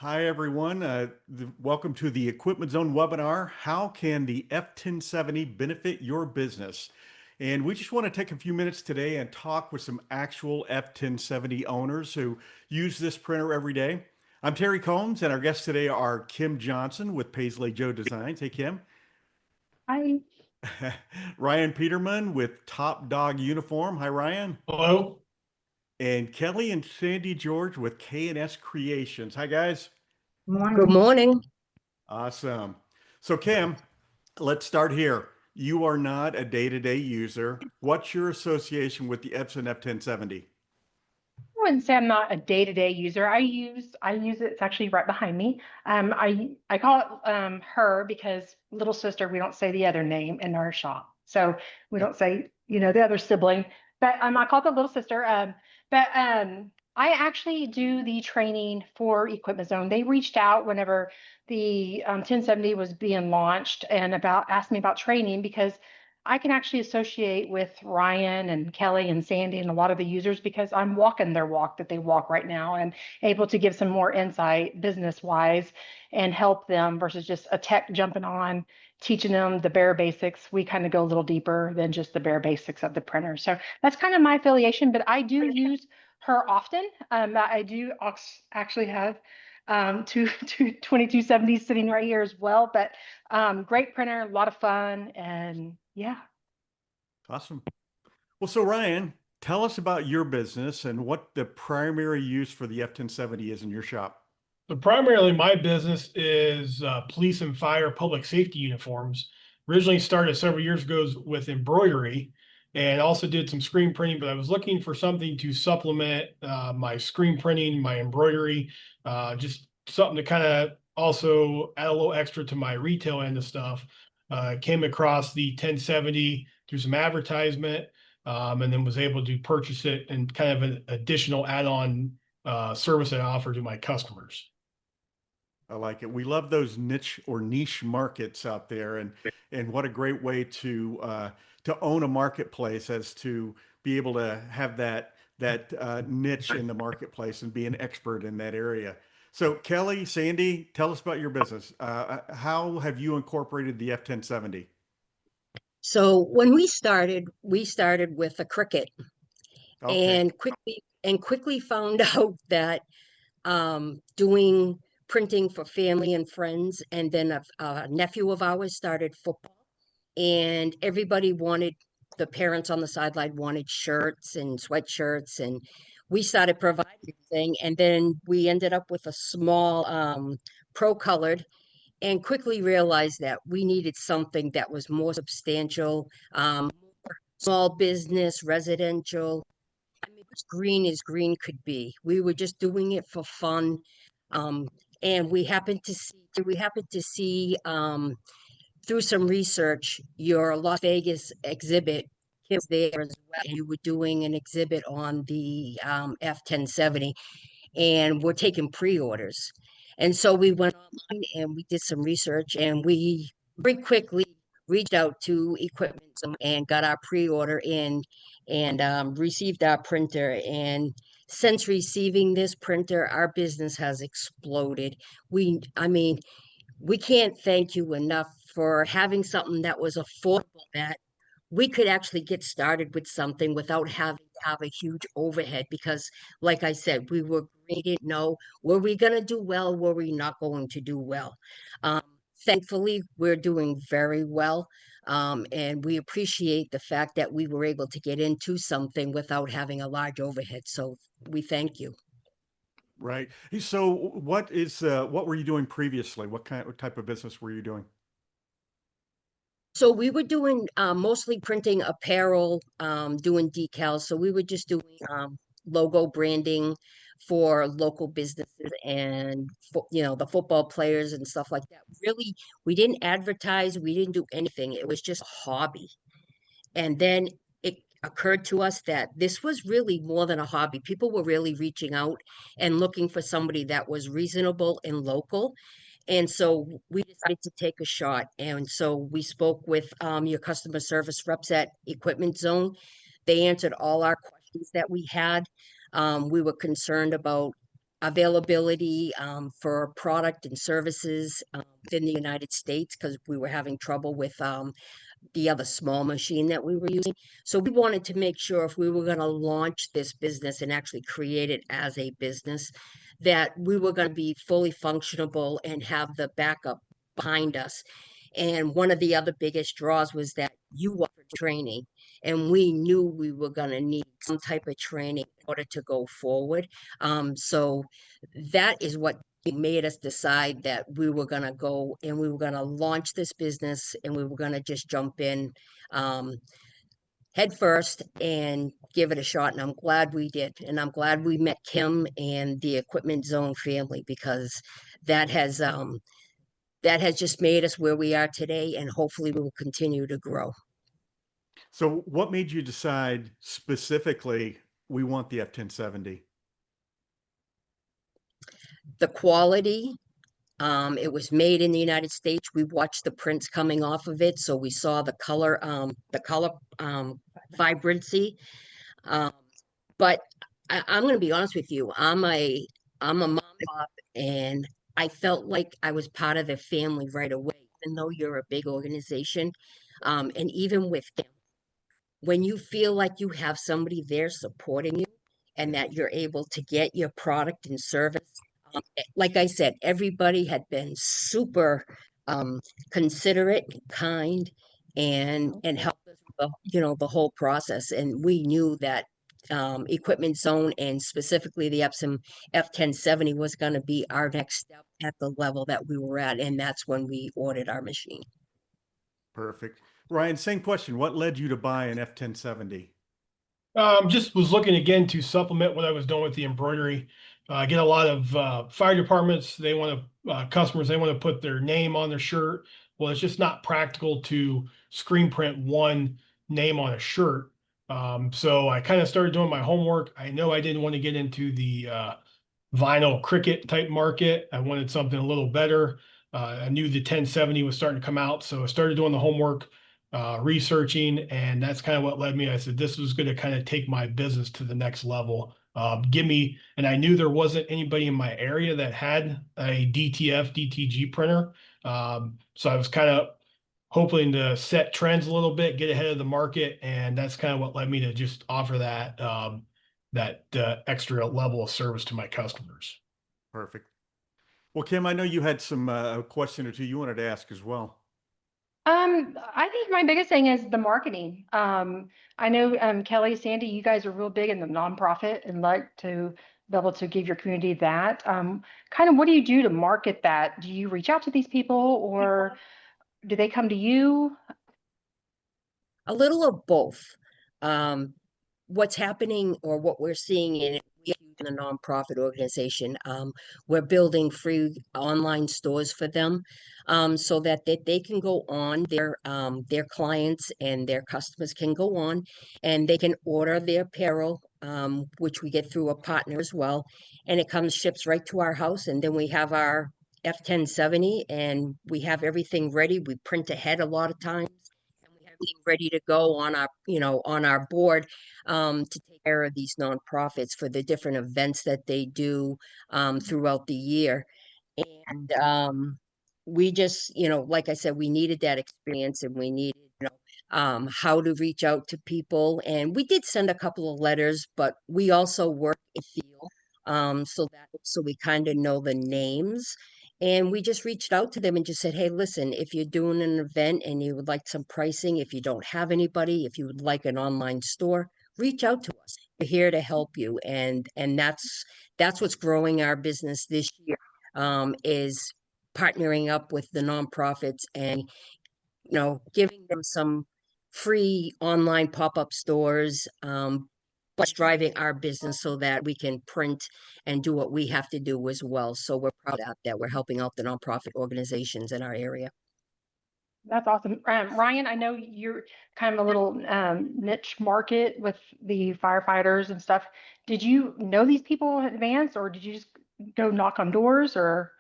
Hi, everyone. Welcome to the Equipment Zone webinar. How can the F1070 benefit your business? And we just want to take a few minutes today and talk with some actual F1070 owners who use this printer every day. I'm Terry Combs, and our guests today are Kim Johnson with Paisley Joe Designs. Hey, Kim. Hi. Ryan Peterman with Top Dog Uniform. Hi, Ryan. Hello. And Kelly and Sandy George with K&S Creations. Hi, guys. Good morning. Awesome. So, Kim, let's start here. You are not a day-to-day user. What's your association with the Epson F1070? I wouldn't say I'm not a day-to-day user. I use it. It's actually right behind me. I call it her because little sister. We don't say the other name in our shop, so we don't say the other sibling. But I call it the little sister. But I actually do the training for Equipment Zone. They reached out whenever the 1070 was being launched and asked me about training because I can actually associate with Ryan and Kelly and Sandy and a lot of the users because I'm walking their walk that they walk right now and able to give some more insight business wise and help them versus just a tech jumping on, teaching them the bare basics. We kind of go a little deeper than just the bare basics of the printer. So that's kind of my affiliation, but I do use her often. I do actually have two 2270s sitting right here as well, but great printer, a lot of fun, and yeah. Awesome. Well, so Ryan, tell us about your business and what the primary use for the F1070 is in your shop. So primarily my business is police and fire public safety uniforms. Originally started several years ago with embroidery and also did some screen printing, but I was looking for something to supplement my screen printing, my embroidery, just something to kind of also add a little extra to my retail end of stuff. Came across the 1070 through some advertisement, and then was able to purchase it and kind of an additional add-on service that I offer to my customers. I like it. We love those niche or niche markets out there, and what a great way to own a marketplace as to be able to have that niche in the marketplace and be an expert in that area. So, Kelly, Sandy, tell us about your business. How have you incorporated the F1070? So when we started with a Cricut Okay. and quickly found out that doing printing for family and friends, and then a nephew of ours started football, and the parents on the sideline wanted shirts and sweatshirts, and we started providing everything, and then we ended up with a small pro colored and quickly realized that we needed something that was more substantial, small business, residential. I mean, as green as green could be. We were just doing it for fun. And we happened to see through some research your Las Vegas exhibit was there as well. And you were doing an exhibit on the F1070, and we're taking pre-orders. And so we went online and we did some research, and we very quickly reached out to Equipment and got our pre-order in, and received our printer. And since receiving this printer, our business has exploded. I mean, we can't thank you enough for having something that was affordable, that we could actually get started with something without having to have a huge overhead, because like I said, we didn't know, were we going to do well, were we not going to do well. um, Thankfully we're doing very well, and we appreciate the fact that we were able to get into something without having a large overhead, so we thank you. Right. So, what were you doing previously? What type of business were you doing? So we were doing mostly printing apparel, doing decals. So we were just doing logo branding for local businesses and the football players and stuff like that. Really, we didn't advertise, we didn't do anything. It was just a hobby. And then it occurred to us that this was really more than a hobby. People were really reaching out and looking for somebody that was reasonable and local. And so we decided to take a shot. And so we spoke with your customer service reps at Equipment Zone. They answered all our questions that we had. We were concerned about availability for product and services within the United States, because we were having trouble with the other small machine that we were using. So we wanted to make sure if we were going to launch this business and actually create it as a business, that we were going to be fully functionable and have the backup behind us. And one of the other biggest draws was that you offered training, and we knew we were going to need some type of training in order to go forward. So that is what made us decide that we were going to go and we were going to launch this business, and we were going to just jump in head first and give it a shot. And I'm glad we did. And I'm glad we met Kim and the Equipment Zone family, because that has just made us where we are today, and hopefully we will continue to grow. So what made you decide specifically we want the F1070? The quality, it was made in the United States. We watched the prints coming off of it, so we saw the color vibrancy. But I'm going to be honest with you. I'm a mom and pop, and I felt like I was part of the family right away, even though you're a big organization. And even with them, when you feel like you have somebody there supporting you and that you're able to get your product and service, like I said, everybody had been super considerate, kind, and helped us with the whole process. And we knew that Equipment Zone, and specifically the Epson F1070, was going to be our next step at the level that we were at, and that's when we ordered our machine. Perfect. Ryan, same question. What led you to buy an F1070? Just was looking again to supplement what I was doing with the embroidery. I get a lot of fire departments. They want to customers. They want to put their name on their shirt. Well, it's just not practical to screen print one name on a shirt. So I kind of started doing my homework. I know I didn't want to get into the vinyl cricket type market. I wanted something a little better. I knew the 1070 was starting to come out, so I started doing the homework, researching, and that's kind of what led me. I said this was going to kind of take my business to the next level. And I knew there wasn't anybody in my area that had a DTG printer. So I was kind of hoping to set trends a little bit, get ahead of the market, and that's kind of what led me to just offer that extra level of service to my customers. Perfect. Well, Kim, I know you had some a question or two you wanted to ask as well. I think my biggest thing is the marketing. I know Kelly, Sandy, you guys are real big in the nonprofit and like to be able to give your community that. Kind of what do you do to market that? Do you reach out to these people, or do they come to you? A little of both. What's happening, or what we're seeing in the nonprofit organization, we're building free online stores for them, so that they can go on, their clients and their customers can go on and they can order their apparel, which we get through a partner as well, and it ships right to our house. And then we have our F1070, and we have everything ready. We print ahead a lot of times, and we have everything ready to go on our board, to take care of these nonprofits for the different events that they do throughout the year. And we just, like I said, we needed that experience, and we needed, how to reach out to people. And we did send a couple of letters, but we also work in the field, so we kind of know the names. And we just reached out to them and just said, hey, listen, if you're doing an event and you would like some pricing, if you don't have anybody, if you would like an online store, reach out to us. We're here to help you. And that's what's growing our business this year, is partnering up with the nonprofits and, giving them some free online pop-up stores, but driving our business so that we can print and do what we have to do as well. So we're proud of that we're helping out the nonprofit organizations in our area. That's awesome. Ryan, I know you're kind of a little niche market with the firefighters and stuff. Did you know these people in advance, or did you just go knock on doors, or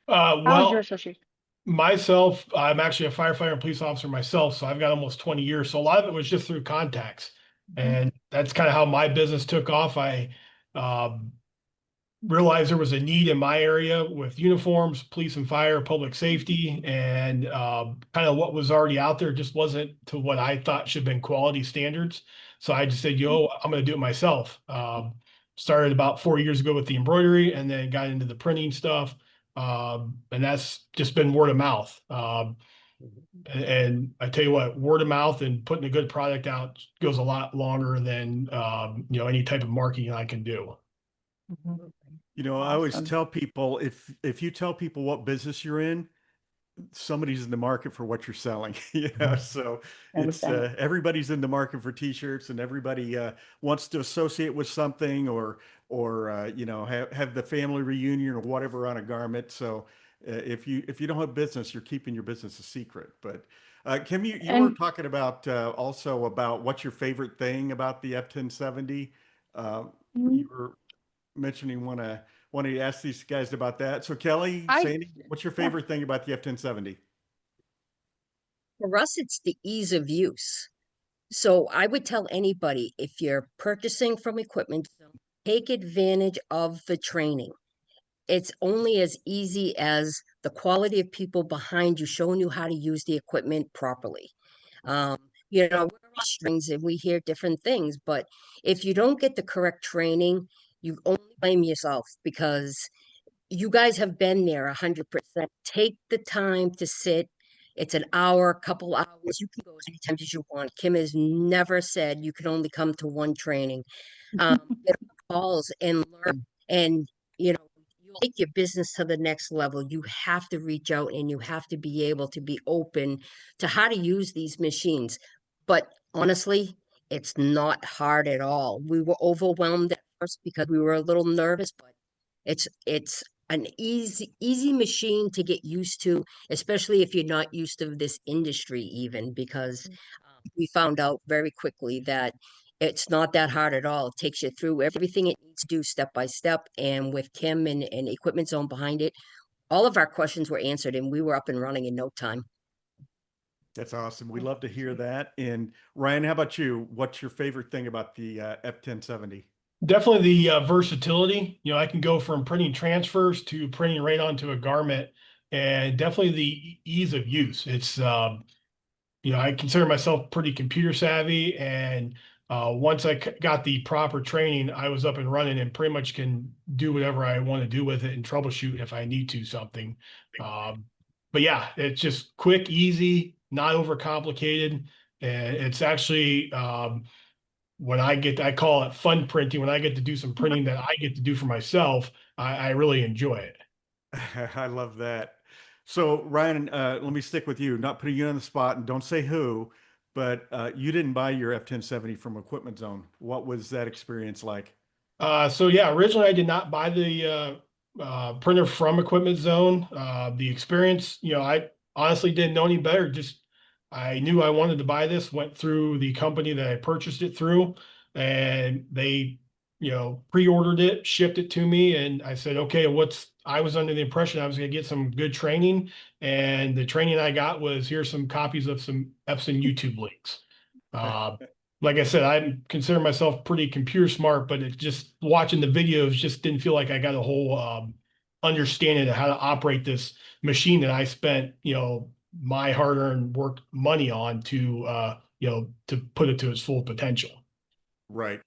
how was your Well, association? myself, I'm actually a firefighter and police officer myself, so I've got almost 20 years. So a lot of it was just through contacts, and that's kind of how my business took off. I realized there was a need in my area with uniforms, police and fire, public safety, and kind of what was already out there just wasn't to what I thought should have been quality standards. So I just said, yo, I'm going to do it myself. Started about 4 years ago with the embroidery, and then got into the printing stuff. And that's just been word of mouth. And I tell you what, word of mouth and putting a good product out goes a lot longer than any type of marketing I can do. Mhm. You know, I always Awesome. tell people, if you tell people what business you're in, somebody's in the market for what you're selling. So I it's understand. everybody's in the market for t-shirts, and everybody wants to associate with something, or have the family reunion or whatever on a garment. So if you don't have business, you're keeping your business a secret. But Kim, you were And talking about also about what's your favorite thing about the F1070. You were mentioning want to ask these guys about that. So Kelly, I, Sandy, what's your yeah. favorite thing about the F1070? For us, it's the ease of use. So I would tell anybody, if you're purchasing from equipment, take advantage of the training. It's only as easy as the quality of people behind you showing you how to use the equipment properly. Um, we're all strings and we hear different things, but if you don't get the correct training, you only blame yourself, because you guys have been there 100%. Take the time to sit. It's an hour, a couple hours. You can go as many times as you want. Kim has never said you can only come to one training. Get on calls and learn. And, you'll take your business to the next level. You have to reach out and you have to be able to be open to how to use these machines. But honestly, it's not hard at all. We were overwhelmed at first because we were a little nervous, but it's an easy machine to get used to, especially if you're not used to this industry even, because we found out very quickly that it's not that hard at all. It takes you through everything it needs to do step by step. And with Kim and Equipment Zone behind it, all of our questions were answered and we were up and running in no time. That's awesome. We love to hear that. And Ryan, how about you? What's your favorite thing about the F1070? Definitely the versatility. I can go from printing transfers to printing right onto a garment, and definitely the ease of use. It's I consider myself pretty computer savvy, and once I got the proper training, I was up and running and pretty much can do whatever I want to do with it and troubleshoot if I need to something. But yeah, it's just quick, easy, not overcomplicated, and it's actually I call it fun printing. When I get to do some printing that I get to do for myself, I really enjoy it. I love that. So Ryan, let me stick with you, not putting you on the spot, and don't say who, but you didn't buy your F1070 from Equipment Zone. What was that experience like? So yeah, originally I did not buy the printer from Equipment Zone. The experience, I honestly didn't know any better. Just I knew I wanted to buy this, went through the company that I purchased it through, and they, pre-ordered it, shipped it to me, and I said, okay, I was under the impression I was going to get some good training, and the training I got was, here's some copies of some Epson YouTube links. Uh, like I said, I consider myself pretty computer smart, but it just watching the videos just didn't feel like I got a whole understanding of how to operate this machine that I spent, my hard-earned work money on to put it to its full potential. Right.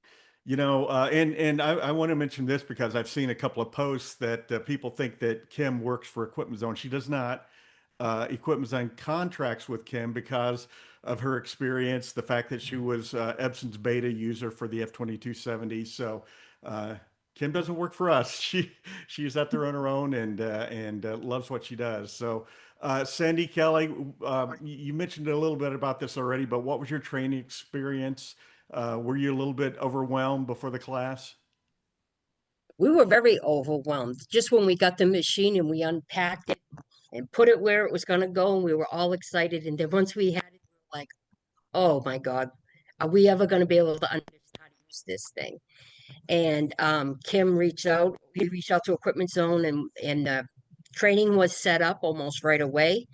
And I want to mention this because I've seen a couple of posts that people think that Kim works for Equipment Zone. She does not. Equipment Zone contracts with Kim because of her experience, the fact that she was Epson's beta user for the F2270. So uh, Kim doesn't work for us. She's out there on her own and loves what she does. So Sandy, Kelly, you mentioned a little bit about this already, but what was your training experience? Were you a little bit overwhelmed before the class? We were very overwhelmed just when we got the machine and we unpacked it and put it where it was going to go. And we were all excited. And then once we had it, we were like, oh my God, are we ever going to be able to understand how to use this thing? And Kim reached out. We reached out to Equipment Zone, and training was set up almost right away.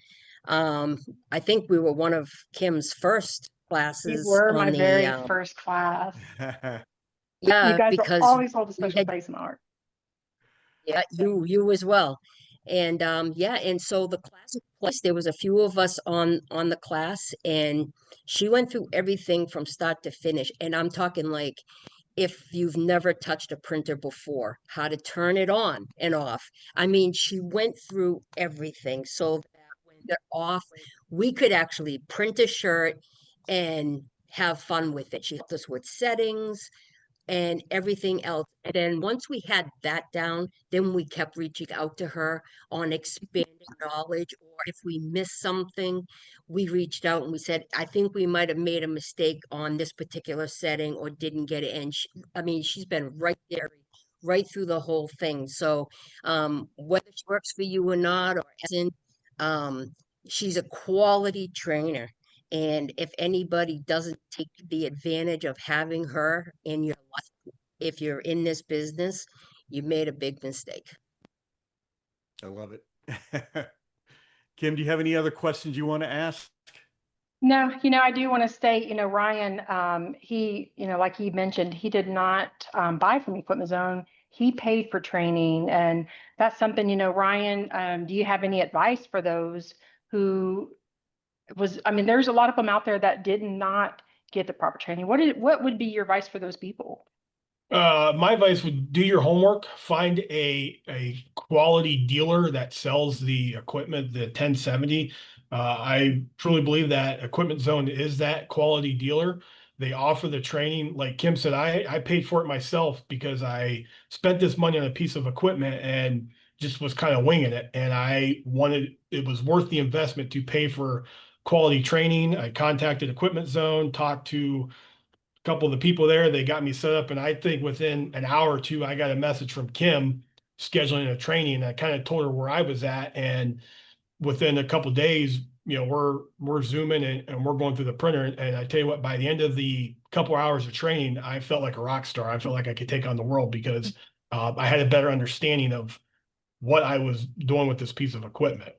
Um, I think we were one of Kim's first You classes were on my the very first class. You yeah, guys will because always hold a we special had place in my heart. Yeah, you as well. And yeah, and so the class place, there was a few of us on the class, and she went through everything from start to finish. And I'm talking like if you've never touched a printer before, how to turn it on and off. I mean, she went through everything so that when they're off, we could actually print a shirt and have fun with it. She helped us with settings and everything else. And then once we had that down, then we kept reaching out to her on expanding knowledge, or if we missed something, we reached out and we said, I think we might have made a mistake on this particular setting or didn't get it. And I mean, she's been right there, right through the whole thing. So whether she works for you or not, or isn't, um, she's a quality trainer. And if anybody doesn't take the advantage of having her in your life, if you're in this business, you made a big mistake. I love it. Kim, do you have any other questions you want to ask? No, I do want to state, Ryan, he, like he mentioned, he did not buy from Equipment Zone. He paid for training, and that's something, Ryan, do you have any advice for those who I mean, there's a lot of them out there that did not get the proper training. What would be your advice for those people? My advice would do your homework, find a quality dealer that sells the equipment, the 1070. I truly believe that Equipment Zone is that quality dealer. They offer the training. Like Kim said, I paid for it myself because I spent this money on a piece of equipment and just was kind of winging it. And it was worth the investment to pay for quality training. I contacted Equipment Zone, talked to couple of the people there, they got me set up, and I think within an hour or two, I got a message from Kim scheduling a training. And I kind of told her where I was at, and within a couple of days, we're zooming and we're going through the printer. And I tell you what, by the end of the couple of hours of training, I felt like a rock star. I felt like I could take on the world because I had a better understanding of what I was doing with this piece of equipment.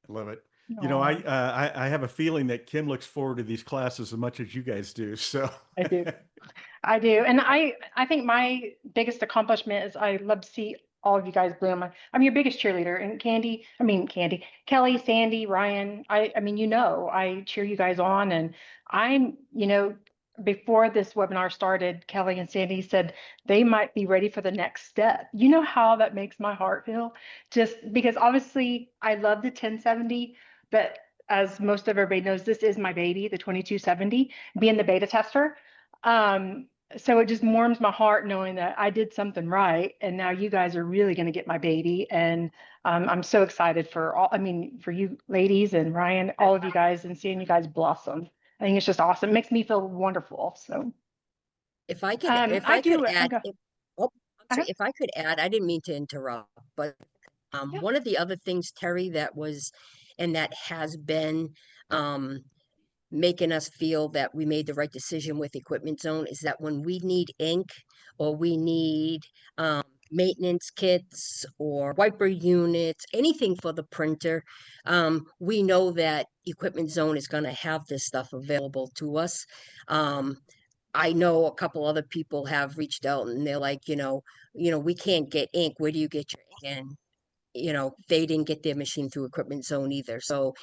I love it. Aw. I have a feeling that Kim looks forward to these classes as much as you guys do. So I do. I do. And I think my biggest accomplishment is I love to see all of you guys bloom. I'm your biggest cheerleader. And Kelly, Sandy, Ryan, I mean, I cheer you guys on. And I'm, before this webinar started, Kelly and Sandy said they might be ready for the next step. You know how that makes my heart feel? Just because obviously I love the 1070, but as most of everybody knows, this is my baby, the 2270, being the beta tester. So it just warms my heart knowing that I did something right, and now you guys are really going to get my baby. And I'm so excited for you ladies and Ryan, all of you guys, and seeing you guys blossom. I think it's just awesome. It makes me feel wonderful. So If I could, add, uh-huh. if I could add, I didn't mean to interrupt, but Yeah. one of the other things, Terry, that has been making us feel that we made the right decision with Equipment Zone is that when we need ink or we need maintenance kits or wiper units, anything for the printer, we know that Equipment Zone is going to have this stuff available to us. I know a couple other people have reached out and they're like, we can't get ink. Where do you get your ink? And they didn't get their machine through Equipment Zone either. So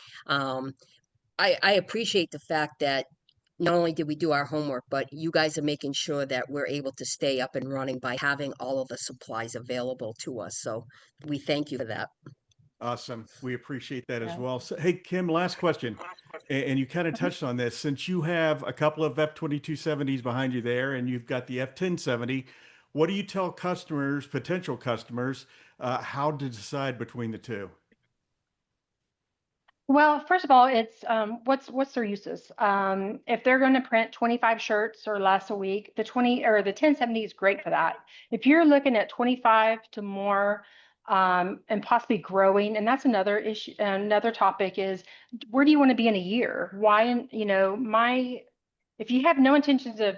I appreciate the fact that not only did we do our homework, but you guys are making sure that we're able to stay up and running by having all of the supplies available to us. So we thank you for that. awesome. We appreciate that as Yeah. well. So, hey, Kim, last question. And you kind of touched on this. Since you have a couple of F2270s behind you there, and you've got the F1070, what do you tell customers, potential customers, how to decide between the two? Well, first of all, it's what's their uses. If they're going to print 25 shirts or less a week, the 1070 is great for that. If you're looking at 25 to more, and possibly growing, and that's another issue. Another topic is, where do you want to be in a year? Why, if you have no intentions of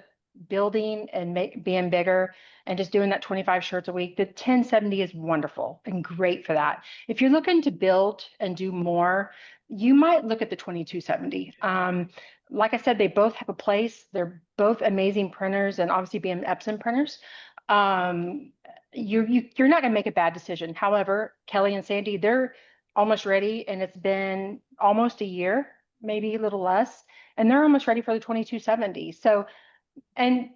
building and being bigger and just doing that 25 shirts a week, the 1070 is wonderful and great for that. If you're looking to build and do more, you might look at the 2270. Like I said, they both have a place. They're both amazing printers, and obviously being Epson printers. um, you're not going to make a bad decision. However, Kelly and Sandy, they're almost ready, and it's been almost a year, maybe a little less, and they're almost ready for the 2270. So, and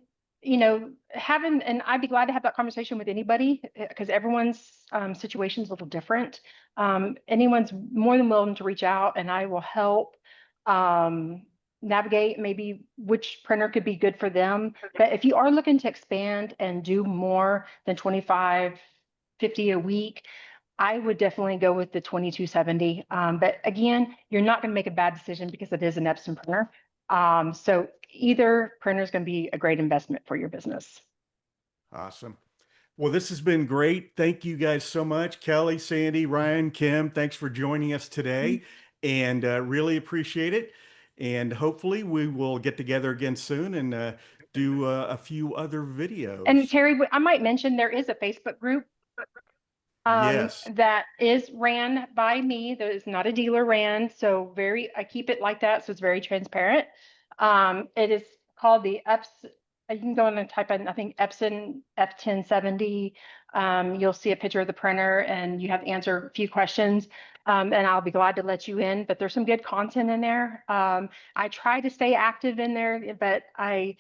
having, and I'd be glad to have that conversation with anybody because everyone's situation is a little different. Anyone's more than willing to reach out, and I will help navigate maybe which printer could be good for them. But if you are looking to expand and do more than 2550 a week, I would definitely go with the 2270. But again, you're not going to make a bad decision because it is an Epson printer. So either printer is going to be a great investment for your business. Awesome. Well, this has been great. Thank you guys so much. Kelly, Sandy, Ryan, Kim, thanks for joining us today, and really appreciate it. And hopefully we will get together again soon and do a few other videos. And Terry, I might mention there is a Facebook group Yes. that is ran by me. That is not a dealer ran. So I keep it like that. So it's very transparent. It is called the Epson. You can go in and type in, I think, Epson F1070. You'll see a picture of the printer and you have to answer a few questions. And I'll be glad to let you in, but there's some good content in there. I try to stay active in there, but I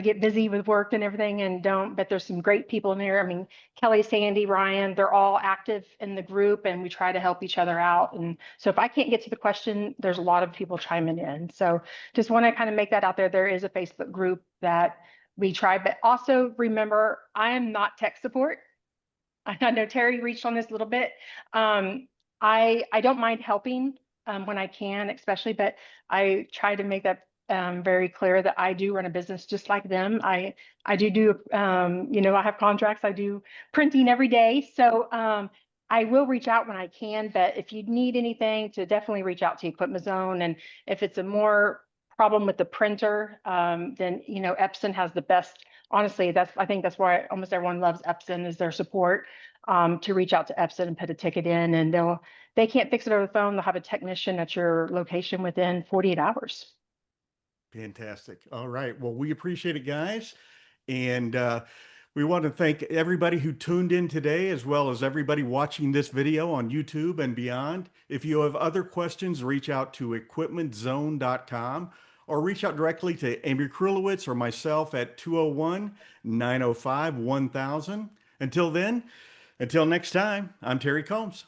get busy with work and everything and don't, but there's some great people in there. I mean, Kelly, Sandy, Ryan, they're all active in the group and we try to help each other out. And so if I can't get to the question, there's a lot of people chiming in. So just want to kind of make that out there. There is a Facebook group that we try, but also remember, I am not tech support. I know Terry reached on this a little bit. I don't mind helping when I can, especially, but I try to make that very clear that I do run a business just like them. I do I have contracts. I do printing every day. So I will reach out when I can, but if you need anything, to definitely reach out to Equipment Zone. And if it's a more problem with the printer, then Epson has the best. Honestly, I think that's why almost everyone loves Epson, is their support. To reach out to Epson and put a ticket in, and they can't fix it over the phone. They'll have a technician at your location within 48 hours. Fantastic. All right. Well, we appreciate it, guys. And we want to thank everybody who tuned in today, as well as everybody watching this video on YouTube and beyond. If you have other questions, reach out to equipmentzone.com or reach out directly to Amy Krulowitz or myself at 201-905-1000. Until then, until next time, I'm Terry Combs.